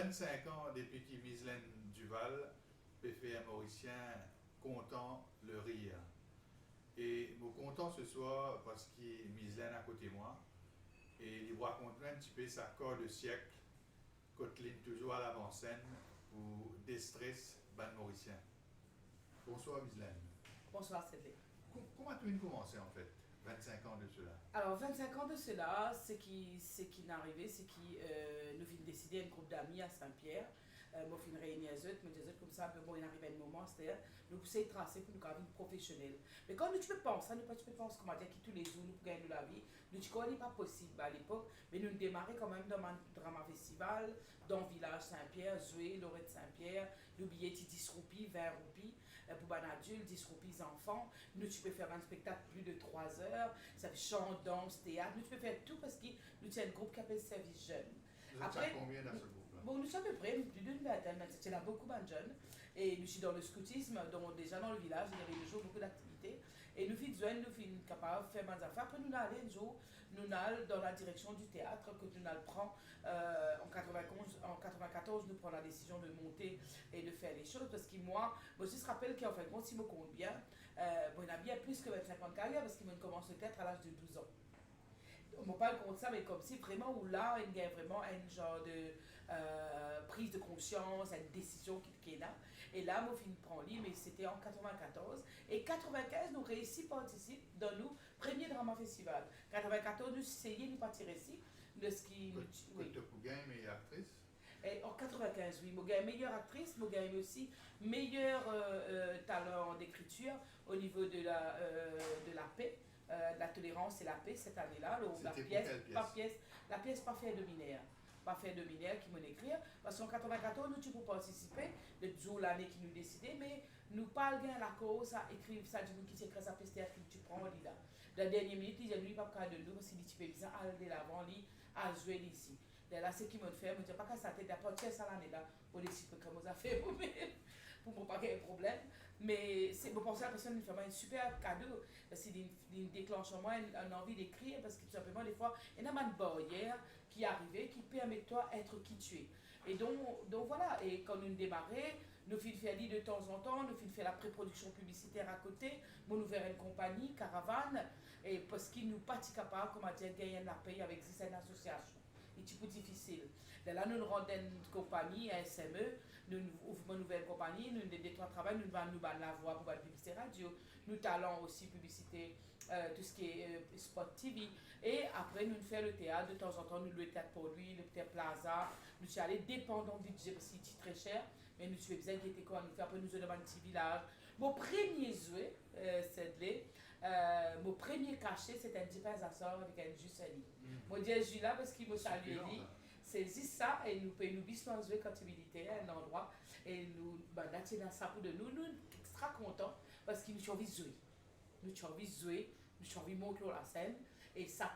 25 ans depuis que Mislaine Duval peut faire un Mauricien content le rire. Et je suis content ce soir parce que Mislaine à côté de moi. Et il raconte un petit peu sa corps de siècle, Coteline toujours à l'avant-scène pour déstress ban Mauricien. Bonsoir Mislaine. Bonsoir Cédric. Comment tu as commencé en fait 25 ans de cela? Alors, 25 ans de cela, ce qui est arrivé, c'est que nous avons décidé, un groupe d'amis à Saint-Pierre, nous avons réuni à Zut, mais comme ça, bon, il arrive un moment, c'est-à-dire, nous avons tracé pour nous avoir une professionnelle. Mais quand nous tu peux penser, tu peux penser, comment dire, que tous les jours, nous pouvons gagner de la vie, nous ne connaissons pas possible à l'époque, mais nous démarrons quand même dans un drama festival, dans le village Saint-Pierre, Zoé, Lorette Saint-Pierre, le billet 10 roupies, 20 roupies, pour un adulte, 10 roupies enfants, nous tu peux faire un spectacle plus de 3 heures, ça fait chant, danse, théâtre, nous tu peux faire tout parce que nous sommes un groupe qui appelle Service Jeune. Vous êtes à combien dans ce groupe-là? Bon, nous sommes à peu près plus d'une vingtaine, mais c'est là beaucoup de jeunes. Et nous sommes dans le scoutisme, donc déjà dans le village, il y avait toujours beaucoup d'activités. Et nous sommes nous sommes capables de faire des affaires. Après, nous allons un jour, nous allons dans la direction du théâtre, que nous allons prendre en 94, nous prenons la décision de monter et de faire les choses. Parce que moi, je me rappelle qu'en fait, si je me compte bien, bon, il y a bien plus que 25 ans de carrière parce qu'il me commence le théâtre à l'âge de 12 ans. On ne parle pas de ça, mais comme si vraiment, où là, il y a vraiment un genre de prise de conscience, une décision qui est là. Et là, moi, je prends le livre, mais c'était en 94. Et 95, nous réussissons à participer dans nos premiers drama festival. 94, nous essayons de partir ici. De ce qui. Oui. Tu as gagné meilleure actrice? Et en 95, oui, je gagne meilleure actrice, je gagne aussi meilleur talent d'écriture au niveau de la paix. La tolérance et la paix cette année-là. La pièce pas fait de binaire. Pas fait de binaire qui m'ont écrire. Parce qu'en 94, nous, tu peux participer, de toujours l'année qui nous décidait, mais nous pas gain la cause à écrire ça, du coup, qui s'écrit sa pièce théâtre que tu prends, là. La dernière minute, il dit, pas de nous, parce qu'il dit, tu peux bien aller de l'avant, à jouer ici. Là, ce qui me fait, je ne dis pas que ça tête d'apporter ça l'année là, pour décider comment ça fait pour ne pas qu'il y ait un problème. Mais je pense que la personne fait un super cadeau, parce qu'il déclenche en moi une envie d'écrire, parce que tout simplement, des fois, il y a une barrière qui est arrivée qui permet de toi être qui tu es. Et donc voilà, et quand nous démarrons, nous faisons de temps en temps, nous faisons la pré-production publicitaire à côté, nous ouvrons une compagnie, Caravane, et parce qu'il nous pas capable, comment dire, gagner la paye avec une association. Et c'est plus difficile. Là, nous rendons une compagnie, un SME, nous ouvrons une nouvelle compagnie, nous avons des trois travaux, nous avons la voix pour la publicité radio, nous talons aussi publicité, tout ce qui est spot TV. Et après, nous faisons le théâtre, de temps en temps, nous le théâtre pour lui, le théâtre Plaza, nous sommes allés dépendant du budget parce qu'il est très cher, mais nous faisons bien guetter quoi nous fait. Après, nous avons un petit village. Mon premier jouet, c'est mon premier cachet, c'était un petit pain à sort avec un jus salé. Mon Dieu, je là parce qu'il me salue. C'est juste ça, et nous pouvons nous jouer quand il à un endroit, et nous, dans ça pour de nous, nous extra contents parce qu'ils nous ont envie de jouer. Nous avons envie de jouer, nous avons envie de monter la scène, et ça,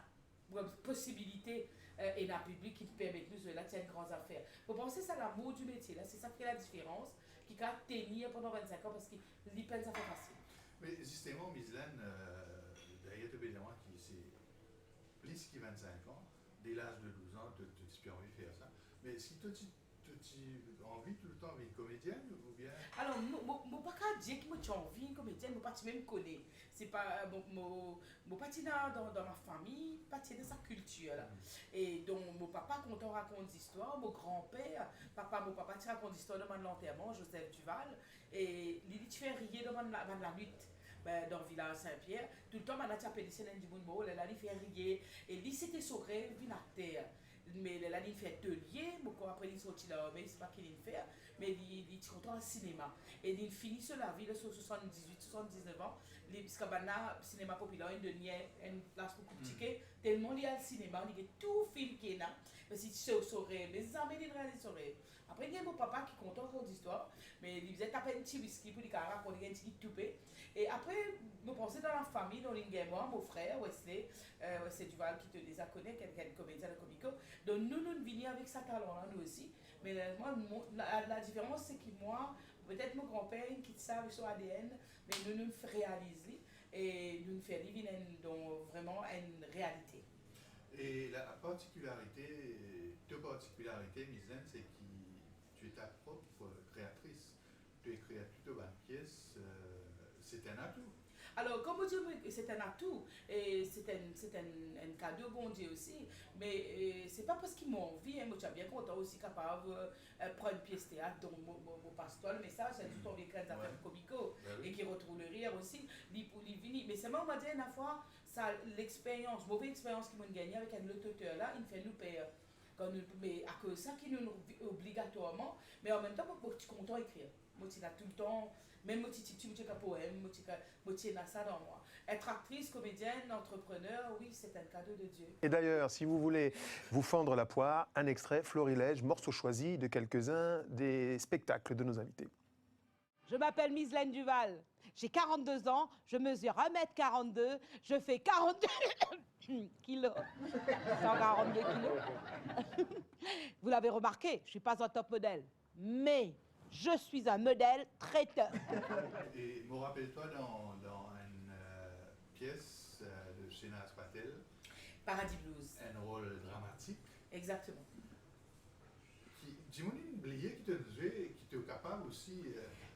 possibilité et la public qui permet de nous jouer là, c'est une grande affaire. Vous pensez ça l'amour du métier, là, c'est ça qui fait la différence, qui va tenir pendant 25 ans parce que l'IPEN, ça fait facile. Mais justement, Mislaine, derrière tout évidemment qui c'est plus que 25 ans, dès l'âge de 12 ans, tu as envie de faire ça. Mais est-ce que tu as envie tout le temps d'être comédienne ou bien? Alors, je ne peux pas dire que j'ai envie de comédienne, je ne peux pas même connaître. C'est pas, je ne pas dans ma famille, pas dans sa culture. Là. Et donc, mon papa, quand on raconte des histoires, mon grand-père, mon papa, tu raconte des histoires de l'enterrement, Joseph Duval, et il dit, tu fais rire dans la lutte. Dans le village Saint-Pierre, tout le temps, on a appelé des scènes du monde, elle a fait rire, et lui, c'était son rêve, il a terre. Mais elle a fait atelier, après il sorti là, mais c'est pas qu'il fait, mais il est content au cinéma. Et il finit sur la ville sur 78-79 ans, parce qu'il y a un cinéma populaire, une place pour ticket, tellement il y a le cinéma, il y a tout film qui est là, parce qu'il se saurait, mais ça m'a dit de réaliser son rêve. Après, il y a mon papa qui compte encore d'histoire, mais il faisait taper un petit whisky pour les caras, pour les petit toupé. Et après, je pensais dans la famille, dans l'ingénieur, mon frère, Wesley Duval, qui te les a connus, quelqu'un comédien de comico. Donc nous venions avec sa talent-là, nous aussi. Mais moi, la différence, c'est que moi, peut-être mon grand-père qui savent sur ADN, mais nous réalisons et nous faisons vivre vraiment une réalité. Et la particularité, deux particularités, Mislaine, c'est que tu es ta propre créatrice. Tu écris toute une pièce, c'est un atout. Alors, comme on dit, c'est un atout et c'est un cadeau, bon Dieu aussi. Mais c'est pas parce qu'ils m'ont envie, hein, moi, je suis bien content aussi capable de prendre une pièce de théâtre dont mon passe-toi le message, c'est tout en écrit des affaires comico et qui retrouve le rire aussi, pour vini. Mais c'est moi, on m'a dit une fois, ça, l'expérience, mauvaise expérience qu'ils m'ont gagné avec un autre auteur là, il me fait nous payer. Mais à cause de ça, qui nous obligatoirement, mais en même temps, moi, je suis content d'écrire. Moi, je suis là tout le temps. Même moi, je suis un poème, moi, je suis ça dans moi. Être actrice, comédienne, entrepreneur, oui, c'est un cadeau de Dieu. Et d'ailleurs, si vous voulez vous fendre la poire, un extrait, Florilège, morceau choisi de quelques-uns des spectacles de nos invités. Je m'appelle Mislaine Duval, j'ai 42 ans, je mesure 1m42, je fais 42 kilos. 142 kilos. Vous l'avez remarqué, je ne suis pas un top modèle, mais je suis un modèle traiteur. Et me rappelle-toi dans une pièce de Shehnaz Patel, Paradis Blues. un rôle dramatique. Exactement. J'ai oublié qui te jouait, qui était capable aussi.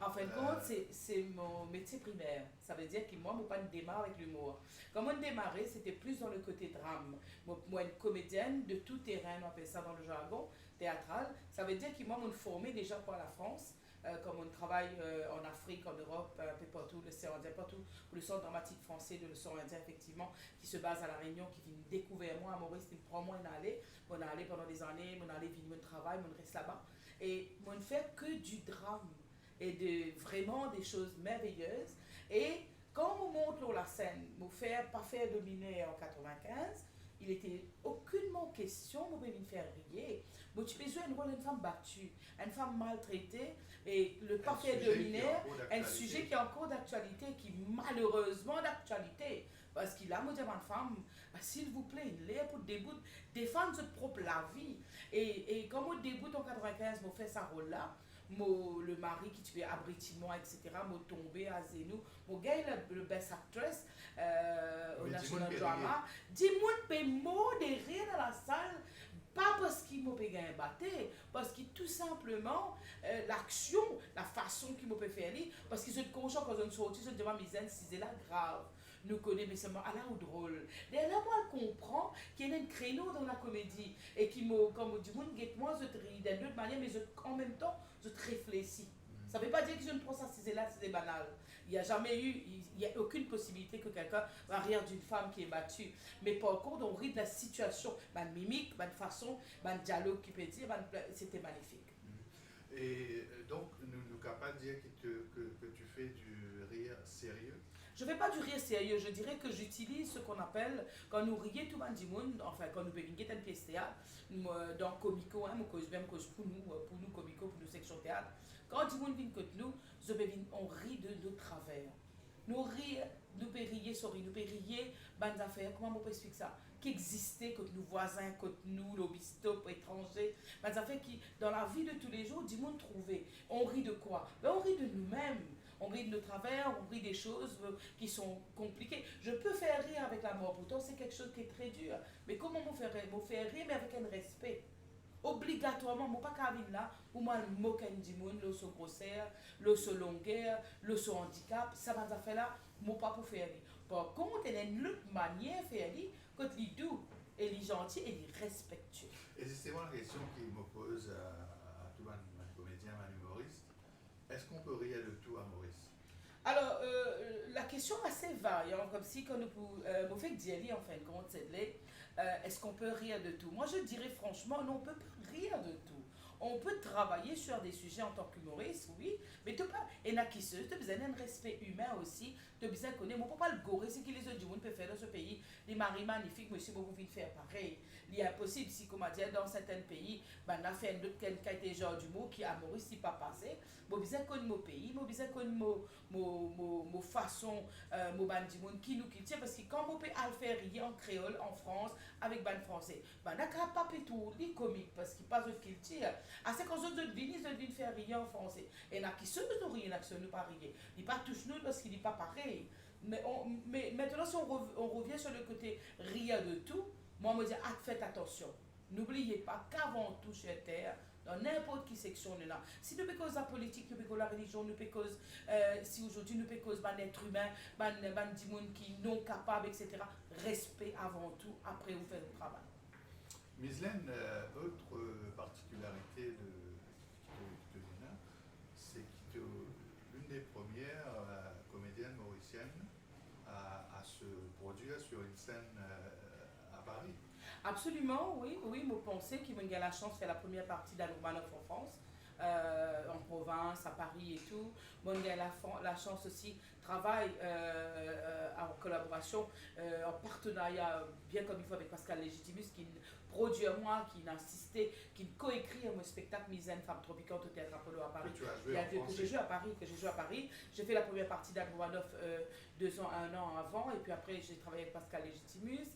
En fin de compte, c'est mon métier primaire. Ça veut dire que moi, je ne démarre avec l'humour. Quand on démarrait, c'était plus dans le côté drame. Moi, une comédienne de tout terrain, on appelle ça dans le jargon théâtral. Ça veut dire que moi, je formais déjà pour la France. Comme on travaille en Afrique, en Europe, un peu partout, l'océan Indien, partout, pour le centre dramatique français de l'océan Indien, effectivement, qui se base à La Réunion, qui vient découvrir moi, à Maurice, il me prend moi, on est allé pendant des années, on est allé venir, on travaille, on reste là-bas. Et on ne fait que du drame et vraiment des choses merveilleuses. Et quand on monte sur la scène, pas faire dominer en 95, il était aucunement question de me faire rire. Mais tu peux jouer un rôle d'une femme battue, une femme maltraitée, et le pas faire dominer, un sujet qui est encore d'actualité, qui malheureusement d'actualité. Parce qu'il a me dit à une femme, s'il vous plaît, il est pour défendre sa propre la vie. Et comme au début en 95, je fais ce rôle-là, le mari qui tuait abritement, etc., m'a tombé à Zenou. Mon gars, le best actress au National Drama. Dis-moi, paye mot de rire dans la salle. Pas parce qu'il m'a payé un bâté, parce que tout simplement, l'action, la façon qu'il m'a fait faire, parce qu'ils sont conscients quand on sortit, ils se demandent, mais c'est là grave. Nous connaissons, mais seulement à la ou drôle. Et là, moi, je comprends qu'il y a un créneau dans la comédie et qui m'a, comme on dit, moi, je ris d'une autre manière, mais en même temps, je réfléchis. Ça ne veut pas dire que je ne prends ça, c'est là, c'est banal. Il n'y a jamais eu, il n'y a aucune possibilité que quelqu'un va rire d'une femme qui est battue. Mais par contre, on rit de la situation, ma mimique, ma façon, ma dialogue qui peut dire, c'était magnifique. Et donc, nous sommes capables de dire que tu fais du rire sérieux? Je ne fais pas du rire sérieux, je dirais que j'utilise ce qu'on appelle, quand nous rions tout le monde, enfin quand nous buvons une pièce théâtre, dans Comico, hein, pour nous Comico, pour nous section théâtre, quand du monde vient contre nous, on rit de nos travers. Nous rions, nous pouvons rire, nous pouvons rire, bonnes affaires, comment on peut expliquer ça? Qui existait contre nos voisins, contre nous, l'obistos, étrangers, bonnes affaires qui, dans la vie de tous les jours, du monde trouvé. On rit de quoi? Ben, on rit de nous-mêmes. On rit de nos travers, on rit des choses qui sont compliquées. Je peux faire rire avec la mort, pourtant c'est quelque chose qui est très dur. Mais comment on fait rire, mais avec un respect? Obligatoirement, je ne pas qu'à là, ou moi, je moque du monde, le so grosseur, le so longueur, le so handicap, ça va faire là, je ne pas pour faire rire. Par contre, il y a une autre manière de faire rire, quand il est doux, et il est gentil, et il est respectueux. Et c'est vraiment la question qu'il me pose à tout un comédien, un humoriste. Est-ce qu'on peut rire de tout à Maurice? Alors, la question est assez vague, hein, comme si quand nous fait dire en fin de compte, c'est est-ce qu'on peut rire de tout? Moi, je dirais franchement, non, on ne peut pas rire de tout. On peut travailler sur des sujets en tant qu'humoriste, oui, mais tu pas. Et na qui se, tu as besoin d'un respect humain aussi, tu as besoin de connaître. On ne peut pas le gorer, c'est que les autres du monde peuvent faire dans ce pays. Les maris magnifiques, monsieur, vous pouvez faire pareil. Il est impossible, si, comme on dit, dans certains pays, ben, on a fait un autre quelqu'un qui genre d'humour qui a Maurice, si pas passé. Moi, besoin de connaître mon pays, moi, besoin de connaître mon façon, mon ban du monde qui nous quitte. Parce que quand on peut faire rire en créole, en France, avec ban français, ben, on n'a qu'à pas tout, les comiques, parce qu'il passe de culture. À ce qu'on se dit, ils viennent faire rire en français. Et là, qui se nous rire, là, qui ne pas rire. Il pas touche nous parce qu'il n'est pas pareil. Mais maintenant, si on revient sur le côté rire de tout, moi, je me dis, faites attention. N'oubliez pas qu'avant tout, sur Terre, dans n'importe quelle section on est là. Si nous cause la politique, nous cause la religion, nous cause si aujourd'hui nous cause un être humain, des gens qui non capables, etc. Respect avant tout, après vous faites le travail. Mislaine, autre particularité de Nina, c'est que l'une des premières comédiennes mauriciennes à se produire sur une scène à Paris. Absolument, oui, moi pensais qu'il m'a eu la chance de faire la première partie d'Anoumanoff en France, en province, à Paris et tout. Moi, j'ai la chance aussi de travailler en collaboration, en partenariat bien comme il faut avec Pascal Légitimus, qui produit à moi, qui a insisté, qui coécrit mon spectacle Mislaine Femme Tropicante au Théâtre Apollo à Paris. Que j'ai joué à Paris. J'ai fait la première partie d'Anoumanoff 1 an avant, et puis après j'ai travaillé avec Pascal Légitimus.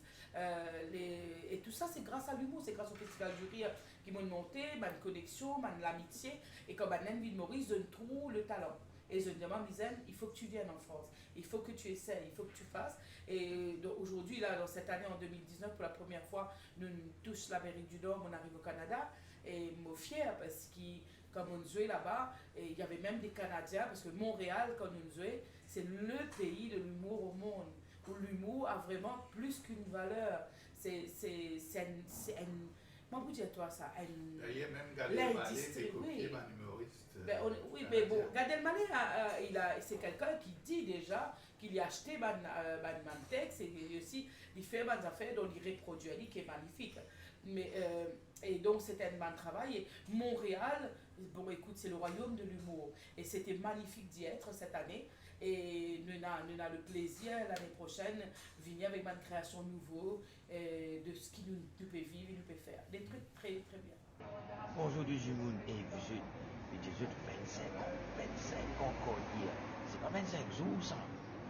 Et tout ça, c'est grâce à l'humour, c'est grâce au Festival du Rire qui m'ont monté, ma connexion, l'amitié, et comme Ville Maurice, je trouve le talent. Et je me dis, Mislaine, il faut que tu viennes en France, il faut que tu essaies, il faut que tu fasses. Et aujourd'hui, là, dans cette année, en 2019, pour la première fois, nous touchons l'Amérique du Nord, on arrive au Canada, et je suis fière parce que, comme on jouait là-bas, et il y avait même des Canadiens, parce que Montréal, quand on jouait, c'est le pays de l'humour au monde, où l'humour a vraiment plus qu'une valeur. C'est une... Comment vous dire toi ça? Il y a même Gad Elmaleh qui est copié par un humoriste. Oui, mais bon, Gad Elmaleh, c'est quelqu'un qui dit déjà qu'il a acheté un texte et aussi il fait des affaires dont il reproduit, qui est magnifique. Mais, et donc c'était un bon travail. Et Montréal, bon écoute, c'est le royaume de l'humour. Et c'était magnifique d'y être cette année. Et nous avons le plaisir l'année prochaine de venir avec une création nouvelle de ce qui nous peut vivre et nous peut faire. Des trucs très très bien. Aujourd'hui, je me dis 25 ans encore hier. C'est pas 25 jours ça.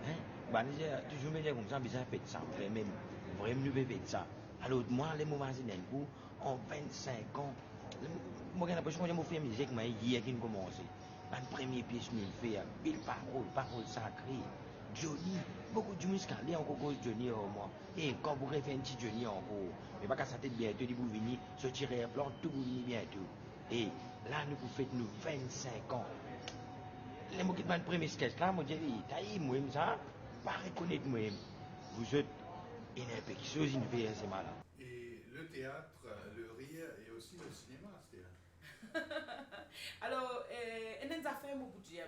Hein? Toujours me dire comme ça, mais ça fait ça. Même vraiment nous faire ça. Alors moi, les moments c'est en 25 ans. Moi, j'ai l'impression que je me fais musique, mais hier qui commencé. La première pièce que je fais, belle parole sacrée. Johnny, beaucoup de musique, il y a encore Johnny au moins. Et quand vous refaites un petit Johnny encore, mais pas qu'à sa tête bientôt, vous venez se tirer un plan, tout vous venez bientôt. Et là, nous vous faites nous 25 ans. Les mots qui m'ont premier sketch là, moi je dis, t'as eu moi ça, pas reconnaître moi. Vous êtes une chose, une vie, c'est malade. Et le théâtre, le rire et aussi le cinéma, c'est Alors, il y a des affaires, je peux dire,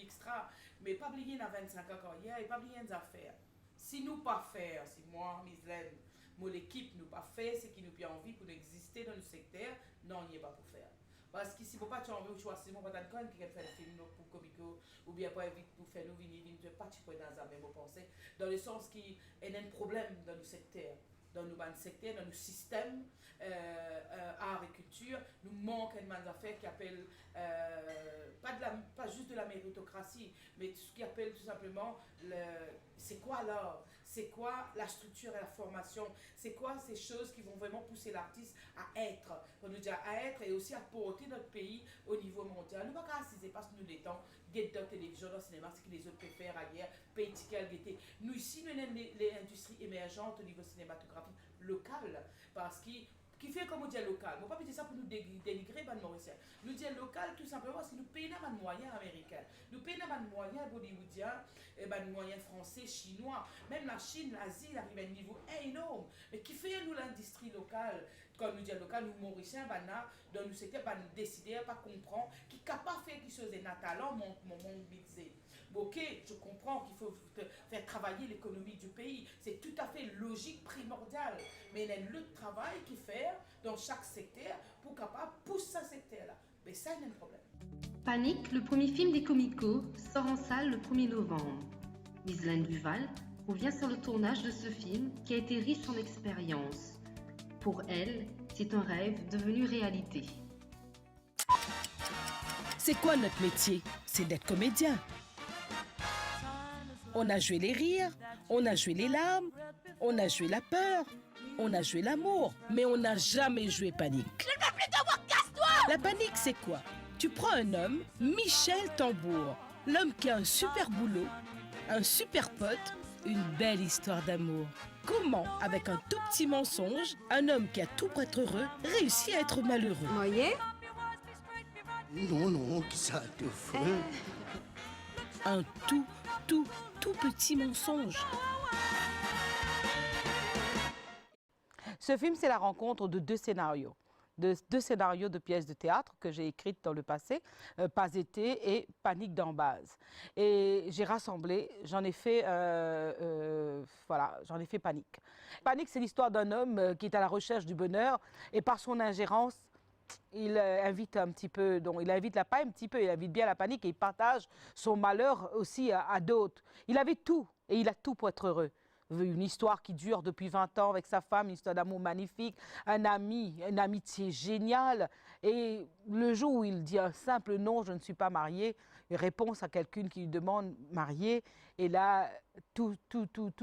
extra, mais pas oublier dans 25 ans encore hier, et pas oublier des affaires. Si nous pas faire, si moi, Mislaine, moi l'équipe nous pas faire, c'est qui nous a envie pour exister dans le secteur, non, il n'y a pas pour faire. Parce que si vous n'avez pas envie de choisir, vous n'avez pas de qui fait un film pour comico, ou bien pas vite pour faire nous venir, vous n'avez pas dans la même pensée, dans le sens qu'il y a un problème dans le secteur. Dans nos secteurs, dans nos systèmes, art et culture, nous manquons de affaires qui appellent, pas juste de la méritocratie, mais tout ce qui appelle tout simplement, c'est quoi l'art, c'est quoi la structure et la formation, c'est quoi ces choses qui vont vraiment pousser l'artiste à être, on nous dit à être et aussi à porter notre pays au niveau mondial. Nous ne pouvons pas assister parce que nous l'étons, guette dans la télévision, dans le cinéma, ce que les autres peuvent faire ailleurs, pays ticket, guetter. Nous ici, nous avons les industries émergentes au niveau cinématographique local, parce qui fait comme on dit local. On ne peut pas dire ça pour nous dénigrer les Mauriciens. Nous disons local tout simplement parce que nous payons des moyens américains. Nous payons des moyens bollywoodiens, des moyens français, chinois. Même la Chine, l'Asie, arrive à un niveau énorme. Mais qui fait nous l'industrie locale? Quand nous disons local, nous Mauriciens, dans nos secteurs, nous décidons, pas comprendre, qui est capable de faire quelque chose de talent, mon budget. Ok, je comprends qu'il faut faire travailler l'économie du pays. C'est tout à fait logique, primordial. Mais il y a le travail qu'il fait dans chaque secteur pour capable pousser ce secteur-là. Mais ça, il y a un problème. Panique, le premier film des Comico, sort en salle le 1er novembre. Mislaine Duval revient sur le tournage de ce film qui a été riche en expériences. Pour elle, c'est un rêve devenu réalité. C'est quoi notre métier? C'est d'être comédien. On a joué les rires, on a joué les larmes, on a joué la peur, on a joué l'amour, mais on n'a jamais joué panique. Je ne veux plus te voir, casse-toi! La panique, c'est quoi? Tu prends un homme, Michel Tambour, l'homme qui a un super boulot, un super pote, une belle histoire d'amour. comment, avec un tout petit mensonge, un homme qui a tout pour être heureux réussit à être malheureux. Voyez? Non, qui ça te fait? Un tout petit mensonge. Ce film, c'est la rencontre de deux scénarios. Deux scénarios de pièces de théâtre que j'ai écrites dans le passé, Pas été et Panique dans base. Et j'ai rassemblé, j'en ai fait Panique. Panique, c'est l'histoire d'un homme qui est à la recherche du bonheur et par son ingérence, il invite un petit peu, donc il invite la paix un petit peu, il invite bien la panique et il partage son malheur aussi à d'autres. Il avait tout et il a tout pour être heureux. Une histoire qui dure depuis 20 ans avec sa femme, une histoire d'amour magnifique, un ami, une amitié géniale. Et le jour où il dit un simple non, je ne suis pas marié, réponse à quelqu'un qui lui demande marié, et là, tout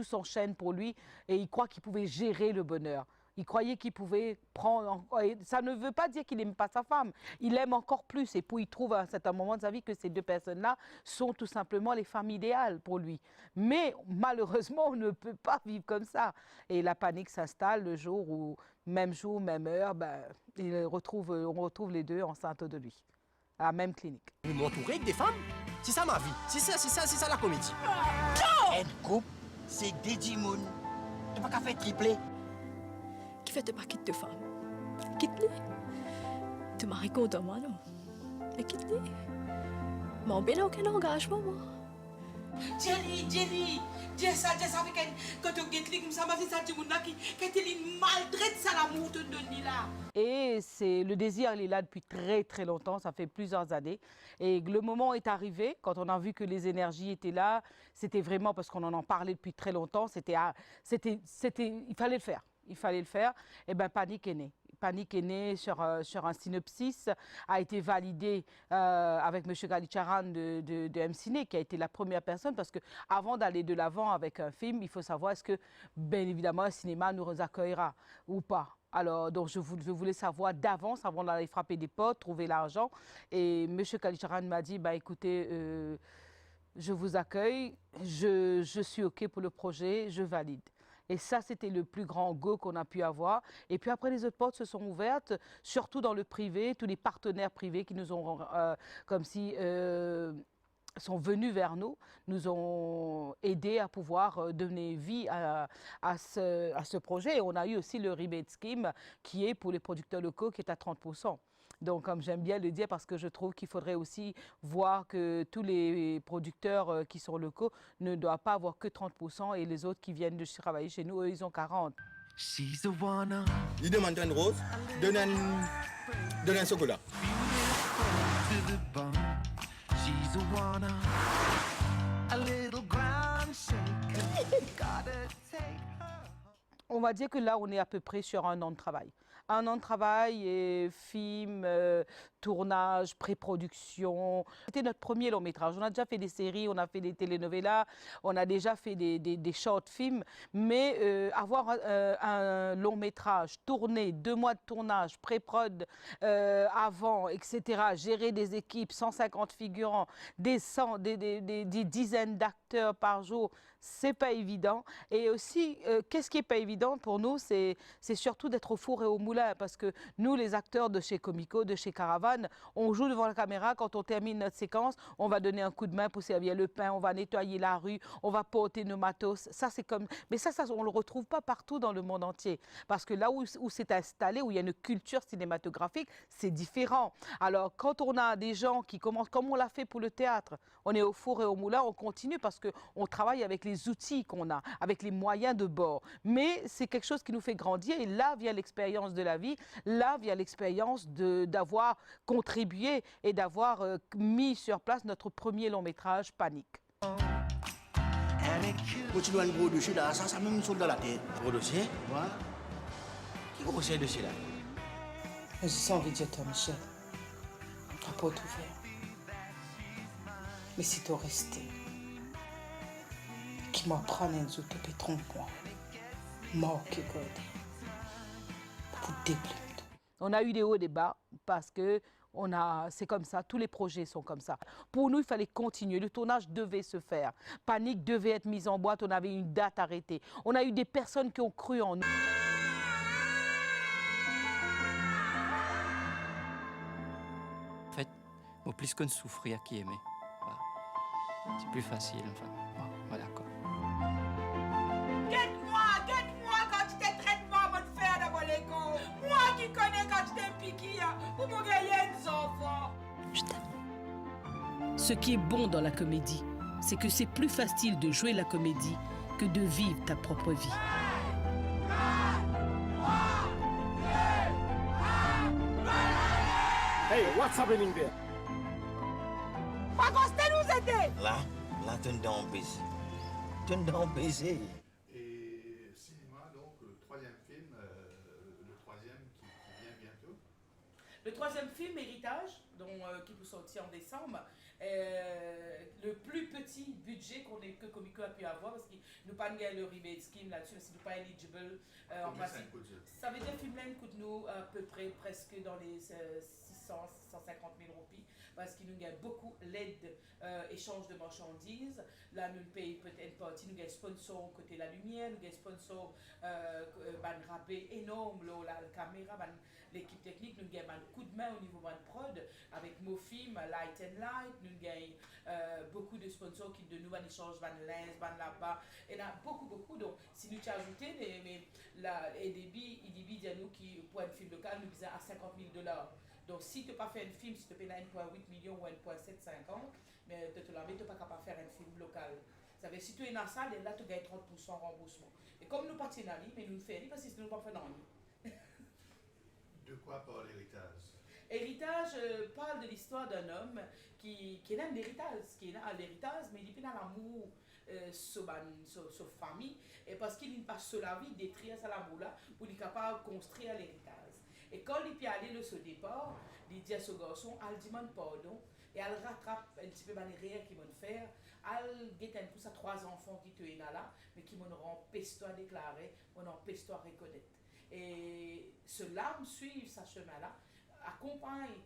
s'enchaîne pour lui et il croit qu'il pouvait gérer le bonheur. Il croyait qu'il pouvait prendre... Ça ne veut pas dire qu'il n'aime pas sa femme. Il l'aime encore plus. Et puis il trouve à un certain moment de sa vie que ces deux personnes-là sont tout simplement les femmes idéales pour lui. Mais malheureusement, on ne peut pas vivre comme ça. Et la panique s'installe le jour, même heure, on retrouve les deux enceintes de lui, à la même clinique. Vous m'entourez avec des femmes? C'est ça ma vie. C'est ça la comédie. Un couple, c'est dédié moun. Tu pas qu'à faire tripler. Qui fait pas quitter femme? Quitte-les. Tu m'as raconté moi, non? Mais quitte-les. Mon bien aucun engagement, moi. Jerry, dis ça avec elle. Quand tu guettes comme ça, c'est ça, tu m'as dit que tu maltraites ça l'amour de Denis là. Et le désir, il est là depuis très très longtemps, ça fait plusieurs années. Et le moment est arrivé, quand on a vu que les énergies étaient là, c'était vraiment parce qu'on en parlait depuis très longtemps, il fallait le faire. Il fallait le faire, et bien Panique est né. Panique est né sur un synopsis, a été validé avec M. Galicharan de M-Ciné, qui a été la première personne, parce qu'avant d'aller de l'avant avec un film, il faut savoir est-ce que, bien évidemment, un cinéma nous accueillera ou pas. Alors, donc, je voulais savoir d'avance, avant d'aller frapper des potes, trouver l'argent. Et M. Galicharan m'a dit, écoutez, je vous accueille, je suis OK pour le projet, je valide. Et ça, c'était le plus grand go qu'on a pu avoir. Et puis après, les autres portes se sont ouvertes, surtout dans le privé, tous les partenaires privés qui nous ont, sont venus vers nous ont aidés à pouvoir donner vie à ce projet. Et on a eu aussi le rebate scheme qui est pour les producteurs locaux, qui est à 30%. Donc, comme j'aime bien le dire, parce que je trouve qu'il faudrait aussi voir que tous les producteurs qui sont locaux ne doivent pas avoir que 30% et les autres qui viennent de travailler chez nous, eux, ils ont 40%. Il demande une rose, donne un chocolat. On va dire que là, on est à peu près sur 1 an de travail. 1 an de travail, et film, tournage, pré-production. C'était notre premier long métrage. On a déjà fait des séries, on a fait des telenovelas, on a déjà fait des short films. Mais avoir un long métrage, tourné, 2 mois de tournage, pré-prod avant, etc., gérer des équipes, 150 figurants, des dizaines d'acteurs par jour, c'est pas évident. Et aussi, qu'est-ce qui est pas évident pour nous, c'est surtout d'être au four et au moulin. Parce que nous, les acteurs de chez Comico, de chez Caravane, on joue devant la caméra. Quand on termine notre séquence, on va donner un coup de main pour servir le pain, on va nettoyer la rue, on va porter nos matos. Ça, c'est comme... Mais ça, on ne le retrouve pas partout dans le monde entier. Parce que là où c'est installé, où il y a une culture cinématographique, c'est différent. Alors, quand on a des gens qui commencent, comme on l'a fait pour le théâtre, on est au four et au moulin, on continue parce qu'on travaille avec les outils qu'on a, avec les moyens de bord. Mais c'est quelque chose qui nous fait grandir et là vient l'expérience de la vie, là vient l'expérience d'avoir contribué et d'avoir mis sur place notre premier long métrage, Panique. Quand tu dois un gros dossier là, ça même saute dans la tête. Gros dossier? Ouais. Qui gros dossier là? J'ai sans envie de dire toi, Michel. Tu pas tout faire. Mais si tu resté, qui m'en prend un autres et trompe-moi, mort que God, pour déplaire. On a eu des hauts et des bas parce que C'est comme ça, tous les projets sont comme ça. Pour nous, il fallait continuer, le tournage devait se faire. Panique devait être mise en boîte, on avait une date arrêtée. On a eu des personnes qui ont cru en nous. En fait, au plus qu'on souffrir qui aimait. Voilà. C'est plus facile, enfin. Bon, voilà quoi. Guette-moi quand tu t'es traitement bonne faire dans l'écho. Moi qui connais quand tu t'es piqué pour me gagner des enfants. Je t'aime. Ce qui est bon dans la comédie, c'est que c'est plus facile de jouer la comédie que de vivre ta propre vie. Hey, what's happening there? Pas Costa nous aider! Là, tu es dans baiser. Tu es dans baiser. Et cinéma, donc, le troisième film, le troisième qui vient bientôt. Le troisième film, Héritage, qui vous sortit en décembre, le plus petit budget que Comico a pu avoir, parce qu'il nous pas gagné le rebate scheme là-dessus, parce qu'il nous pas eligible en principe. Ça veut dire que le film là coûte nous à peu près presque dans les 650 000 roupies, parce qu'il nous gagne beaucoup l'aide échange de marchandises. Là, nous payons peut-être une partie, nous gagnons sponsor côté la lumière, nous gagnons sponsor rabais énorme, la caméra, l'équipe technique, nous gagnons un coup de main au niveau de prod avec Mofim, Light and Light, nous gagnons beaucoup de sponsors qui de nous échangent lens, là-bas, et là beaucoup. Donc, si nous ajoutons, EDB dit à nous qui pour un film local, nous disons à 50 000 $. Donc, si tu n'as pas fait un film, si tu payes 1,8 million ou 1,750, mais tu n'es pas capable de faire un film local. Ça veut dire si tu es dans la salle, là, tu gagnes 30% remboursement. Et comme nous partons dans l'île, mais nous ne faisons pas parce que nous ne pas fait dans l'île. De quoi parle Héritage? Héritage parle de l'histoire d'un homme qui est dans l'héritage, mais il est dans l'amour sur sa famille, et parce qu'il n'a pas sur la vie détruire sa l'amour-là pour être capable de construire l'héritage. Et quand il est allé de ce départ, il dit à ce garçon, elle demande pardon, et elle rattrape un petit peu les rires qu'il vont faire, elle guette pour sa 3 enfants qui tuent là, mais qui m'ont empêché à déclarer, m'ont empêché à reconnaître. Et ce larme suit sa chemin-là, accompagne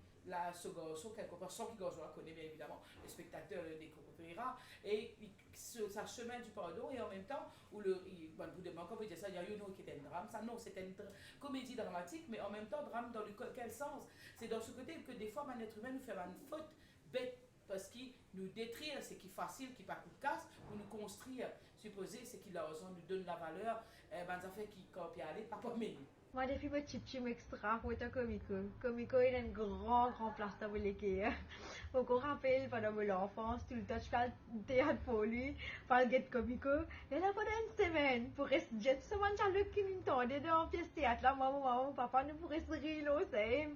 ce garçon quelque part, sans que le garçon la connaît bien évidemment, le spectateur le découvrira, et sa chemin du pardon, et en même temps, où vous demandez, quand vous dites ça, il y a une autre qui est un drame, ça non, c'est une comédie dramatique, mais en même temps, drame dans quel sens? C'est dans ce côté que des fois, un être humain nous fait une faute bête, parce qu'il nous détruire, c'est qui est facile, qui pas coup de casse, pour nous construire, supposer, c'est qu'il a raison, nous donne la valeur, ça fait qu'il copie aller, pas pour nous. Moi, depuis petit film extra pour être Comico. Comico, il a une grande place dans l'équipe. Donc, on rappelle pendant mon enfance, tout le temps, je fais le théâtre pour lui, par le get Comico. Et là, pendant une semaine, pour rester jet, souvent, j'ai qui m'entendait dans la pièce théâtre là, maman, papa, nous pourrions se rire là, c'est.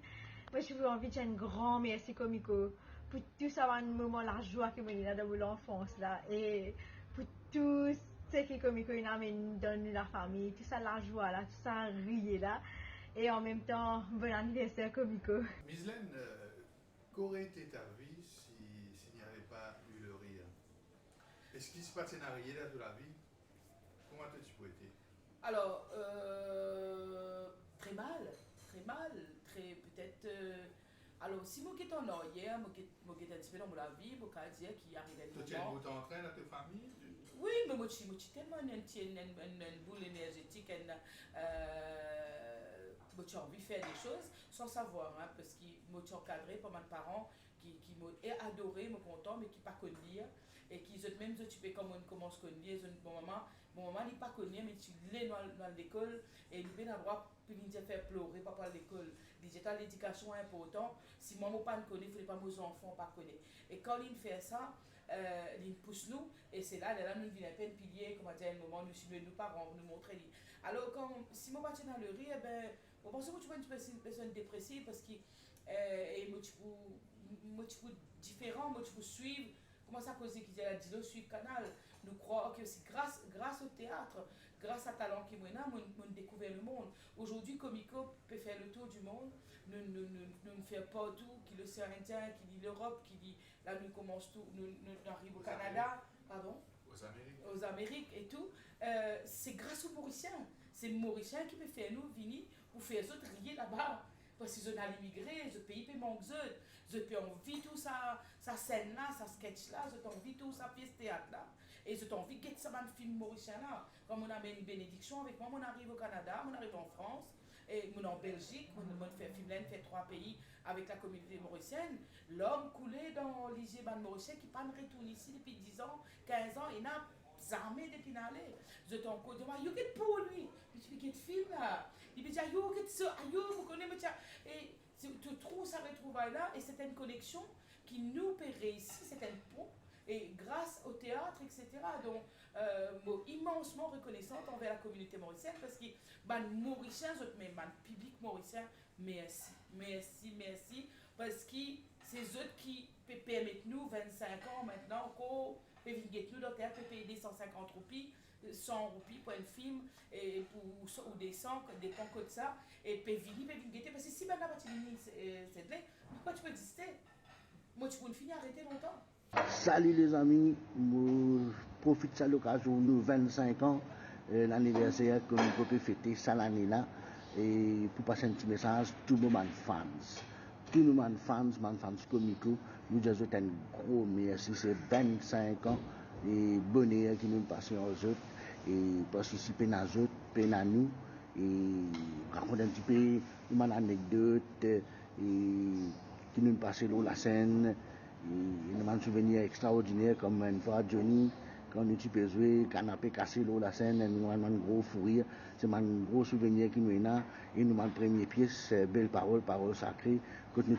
Moi, je veux envie de faire un grand merci Comico. Pour tout ça, un moment, la joie que j'ai dans mon enfance là. Et pour tout ce qui Comico il amène dans la famille, tout ça la joie là, tout ça rire là, et en même temps bon anniversaire Comico. Mislaine, qu'aurait été ta vie s'il n'y avait pas eu le rire? Est-ce qu'il se passait un rire de la vie? Comment as-tu été? Alors, très mal, très peut-être. Alors, si moi qui étais en arrière, moi qui étais un petit peu dans la vie, moi qui dire qu'il arrivait le moment. Tu es t'entraînes à ta famille? Oui, mais moi je suis tellement une boule énergétique, moi j'ai envie de faire des choses sans savoir, hein, parce que moi j'ai encadré par mes parents qui m'ont adoré, m'ont content, mais qui ne pas connu lire, et qui ont même occupé comme on commence à lire, bon maman n'est pas connu, mais tu l'es dans l'école, et il vient avoir pour nous faire pleurer, pas à l'école. L'éducation est importante, si maman pas ne connaît, il ne faut pas nos enfants pas connaître. Et quand il fait ça, il pousse nous, et c'est là nous vient à peine pilier, comment dire, un moment, nous suivons nos parents, nous montrer. Alors, si moi je dans le rire, on pense que tu vois une personne dépressive parce que moi tu peux différent, moi tu peux suivre, comment ça cause qu'il y a dit suivre canal, nous croyons que c'est grâce au théâtre, grâce à talent qui est là, nous découvert le monde. Aujourd'hui, Comico peut faire le tour du monde, nous faisons partout, qui l'océan Indien, qui dit l'Europe, qui dit, là nous commençons tout, nous arrivons au Canada, pardon, aux Amériques et tout. C'est grâce aux Mauriciens. C'est les Mauriciens qui peuvent faire nous venir pour faire les autres rire là-bas. parce qu'ils ont immigré, ce pays peut manquer je peux envie tout ça scène là, ça sketch là, je envie tout ça pièce théâtre là, et je envie de ça un film mauricien là. Comme on a une bénédiction avec moi, on arrive au Canada, on arrive en France, et on en Belgique, on fait Finlande, fait 3 pays avec la communauté mauricienne. L'homme coulé dans l'IG ban mauricien qui pas retourné ici depuis 10 ans, 15 ans, il n'a armé depuis d'aller. Je t'en code, you get pour lui, tu peux get film là. Il me dit, you get ça, you, vous connaissez, et tu trouves ça retrouvaille là, et c'est une connexion qui nous peut réussir, c'est un pont, et grâce au théâtre, etc. Donc, immensement reconnaissante envers la communauté mauricienne, parce que les Mauriciens, même le public mauricien, merci, parce que c'est eux qui permettent nous, 25 ans maintenant, qu'on peut venir nous dans le théâtre, peut payer 150 roupies, 100 roupies pour un film, et ou des 100, des temps comme ça, et peut venir parce que si maintenant tu finis cette lettre, pourquoi tu peux exister? Moi, tu peux finir arrêter longtemps. Salut les amis, je profite de cette occasion de 25 ans, l'anniversaire que nous pouvons fêter cette année-là, et pour passer un petit message, tous nos fans comico, nous disons un gros merci, c'est 25 ans, et bonheur qui nous passons aux autres, et participer à nous autres, à nous, et raconter un petit peu une anecdote, et qui nous passent dans la scène. Il y a un souvenir extraordinaire comme une fois Johnny, quand nous avons joué, canapé cassé dans la scène, nous avons un gros fou rire. C'est un gros souvenir qui nous a. Et nous avons une première pièce, belle parole sacrée. Quand nous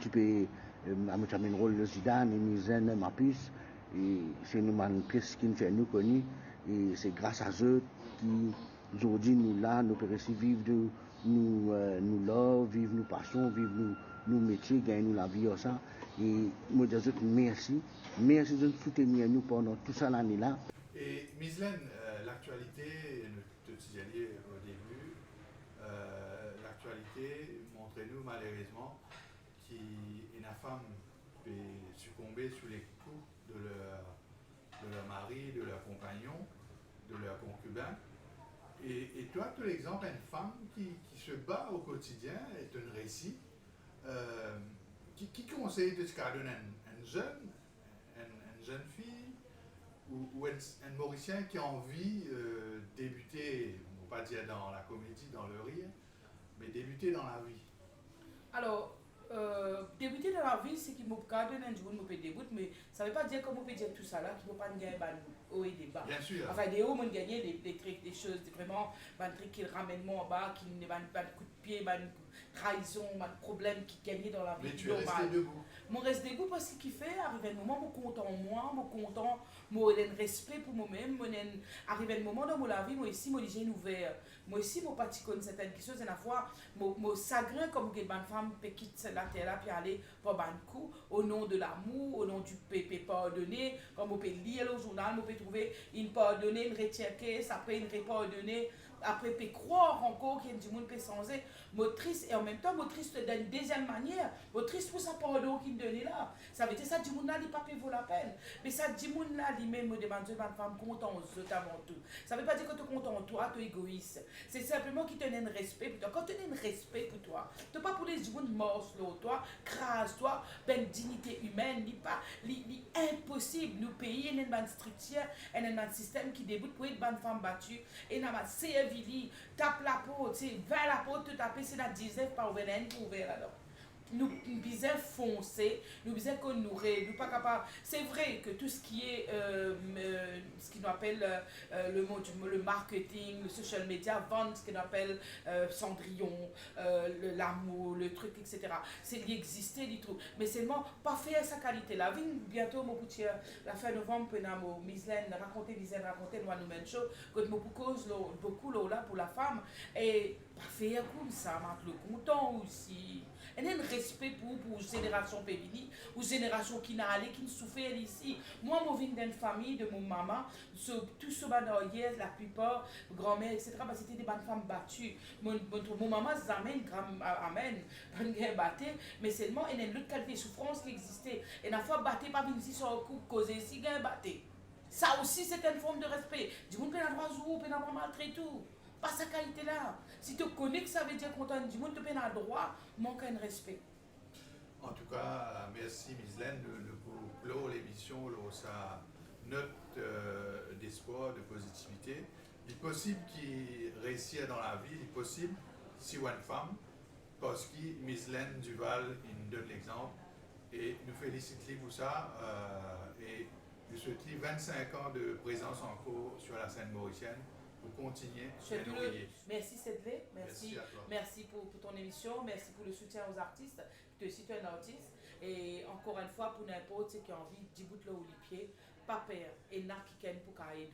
avons un rôle de Zidane, et Mizen, ma puce. Et c'est une pièce qui nous fait nous connus. Et c'est grâce à eux qui, aujourd'hui, nous là, nous pouvons vivre de nous love, vivre nos passions, vivre nos métiers, gagner nous la vie au ça. Et moi, je dis merci de soutenir nous pendant toute cette année-là. Et Mislaine, l'actualité, nous te disais au début, l'actualité montre-nous malheureusement qu'une femme peut succomber sous les coups de leur mari, de leur compagnon, de leur concubin. Et toi, tu es l'exemple d'une femme qui se bat au quotidien, est un récit. Qui conseille de ce cas donner une jeune fille ou un Mauricien qui a envie de débuter, on va pas dire dans la comédie, dans le rire, mais débuter dans la vie? Alors, débuter dans la vie, c'est qu'il m'a pas donné un jour, il m'a débuter, mais ça ne veut pas dire qu'on peut dire tout ça là, qu'il ne faut pas gagner haut et des bas. Bien sûr. Enfin, des hauts, on gagne des trucs, des choses, vraiment, des trucs qui ramènent moi en bas, qui ne pas de coup de pied, trahison, problème qui gagnait dans la vie. Mais tu es resté debout. Mon reste debout parce qu'il fait, arrivé un moment, je suis content en moi, je suis content, je suis respect pour moi-même, arrivé un moment dans ma vie, moi aussi, je suis ouvert. Moi aussi, je ne suis pas comme certaines choses, et la fois, je suis chagrin comme une femme qui quitte la terre là, puis aller pour un coup, au nom de l'amour, au nom du pépé pardonné, comme on peut lire le journal, on peut trouver une pardonnée, une retirée, après une repardonnée. Après, peut croire encore qu'il y a du monde qui peut changer. Motrice, et en même temps, motrice d'une deuxième manière. Motrice pour sa pardon qu'il donne là. Ça veut dire ça, du monde là, il pas vaut la peine. Mais ça, du monde là, lui-même, me demande de ma femme content aux autres avant tout. Ça veut pas dire que tu es content en toi, tu es égoïste. C'est simplement qu'il te donne un respect pour toi. Quand tu donnes un respect pour toi, tu n'as pas pour les gens morts sur toi, crase-toi, ben dignité humaine, impossible. Nous payer une structure, un système qui débute pour être une femme battue. Et n'a pas Vili, tape la peau, tu sais, vers la peau, tu tapes, c'est la dizaine par ouvert, pour ouvert alors. Nous bisons foncer, nous bisons qu'on nous pas capable. C'est vrai que tout ce qui est, ce qu'on appelle le marketing, le social media, vendre ce qu'on appelle Cendrillon, l'amour, le truc, etc. C'est d'exister, du tout. Mais seulement, pas faire sa qualité là. Bientôt, mon petit, la fin novembre, pour Mislaine, raconter nous-mêmes choses, que nous cause beaucoup là pour la femme. Et pas faire comme ça, mettre le content aussi. Il y a un respect pour la génération féminine, ou génération qui n'a allé, qui ne souffert ici. Moi, je viens d'une famille de mon maman, tous ceux qui la plupart, grand-mère, etc., c'était des bonnes femmes battues. Mon maman, amen, mais seulement, il y a une autre qualité de souffrance qui existait. Et la fois, batté, pas venir ici sur un coup, causer ici, il y a batté. Ça aussi, c'est une forme de respect. Du monde peut avoir droit à peut avoir maltraité tout. Pas sa qualité-là. Si tu connais que ça veut dire qu'on t'a dit, tu peux avoir droit, manque un respect. En tout cas, merci Mislaine pour clore l'émission, sa note d'espoir, de positivité. Il est possible qu'il réussisse dans la vie, il est possible si une femme, parce que Mislaine Duval il donne l'exemple. Et nous félicitons pour ça. Et nous souhaitons 25 ans de présence en cours sur la scène mauricienne pour continuer à nous briller. Merci Cédlé, merci à toi. Merci pour ton émission, merci pour le soutien aux artistes. Tu es aussi un artiste. Et encore une fois, pour n'importe qui a envie, 10 bouts là où les pieds, pas peur, et n'a qui pour carrer.